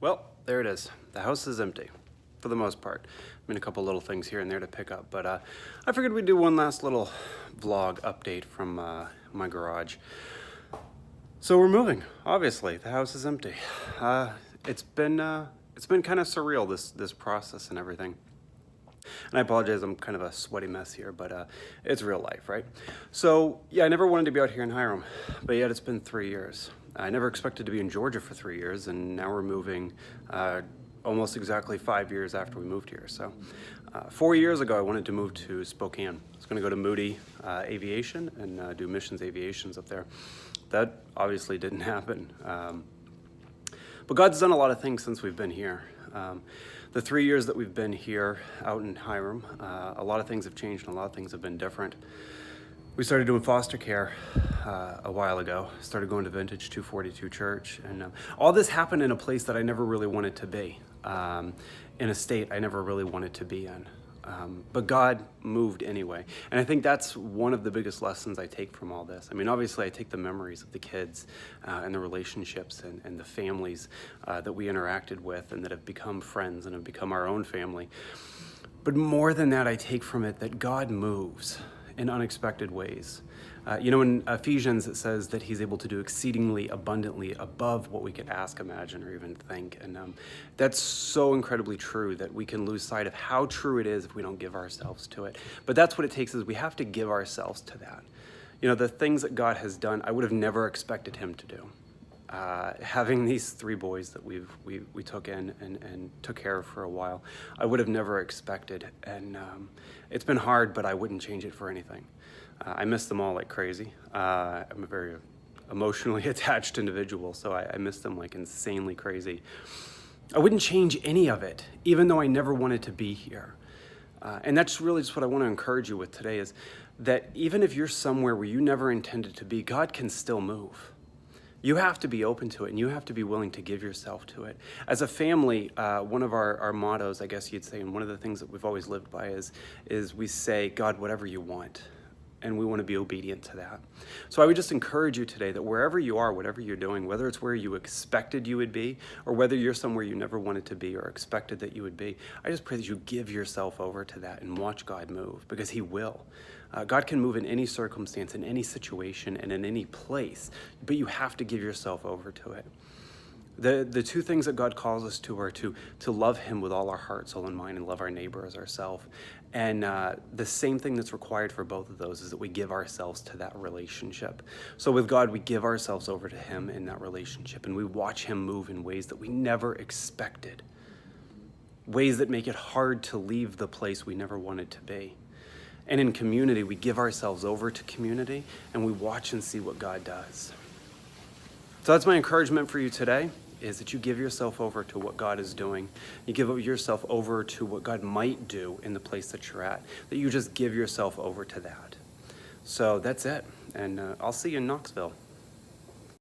Well, there it is. The house is empty, for the most part. I mean, a couple little things here and there to pick up, but I figured we'd do one last little vlog update from my garage. So we're moving, obviously. The house is empty. It's been kind of surreal, this process and everything. And I apologize, I'm kind of a sweaty mess here, but it's real life, right? So yeah, I never wanted to be out here in Hiram, but yet it's been 3 years. I never expected to be in Georgia for 3 years, and now we're moving almost exactly 5 years after we moved here. So 4 years ago, I wanted to move to Spokane. I was gonna go to Moody Aviation and do missions aviations up there. That obviously didn't happen. But God's done a lot of things since we've been here. The 3 years that we've been here out in Hiram, a lot of things have changed and a lot of things have been different. We started doing foster care a while ago, started going to Vintage 242 Church, and all this happened in a place that I never really wanted to be, in a state I never really wanted to be in. But God moved anyway. And I think that's one of the biggest lessons I take from all this. I mean, obviously I take the memories of the kids and the relationships and the families that we interacted with and that have become friends and have become our own family. But more than that, I take from it that God moves in unexpected ways. In Ephesians, it says that he's able to do exceedingly abundantly above what we could ask, imagine, or even think. And that's so incredibly true that we can lose sight of how true it is if we don't give ourselves to it. But that's what it takes, is we have to give ourselves to that. You know, the things that God has done, I would have never expected him to do. Having these 3 boys that we took in and took care of for a while, I would have never expected. And it's been hard, but I wouldn't change it for anything. I miss them all like crazy. I'm a very emotionally attached individual, so I miss them like insanely crazy. I wouldn't change any of it, even though I never wanted to be here. And that's really just what I want to encourage you with today, is that even if you're somewhere where you never intended to be, God can still move. You have to be open to it, and you have to be willing to give yourself to it. As a family, one of our mottos, I guess you'd say, and one of the things that we've always lived by is we say, God, whatever you want. And we want to be obedient to that. So I would just encourage you today that wherever you are, whatever you're doing, whether it's where you expected you would be, or whether you're somewhere you never wanted to be or expected that you would be, I just pray that you give yourself over to that and watch God move, because he will. God can move in any circumstance, in any situation, and in any place, but you have to give yourself over to it. The 2 things that God calls us to are to love him with all our heart, soul, and mind, and love our neighbor as ourselves. And the same thing that's required for both of those is that we give ourselves to that relationship. So with God, we give ourselves over to him in that relationship, and we watch him move in ways that we never expected, ways that make it hard to leave the place we never wanted to be. And in community, we give ourselves over to community, and we watch and see what God does. So that's my encouragement for you today, is that you give yourself over to what God is doing. You give yourself over to what God might do in the place that you're at, that you just give yourself over to that. So that's it, and I'll see you in Knoxville.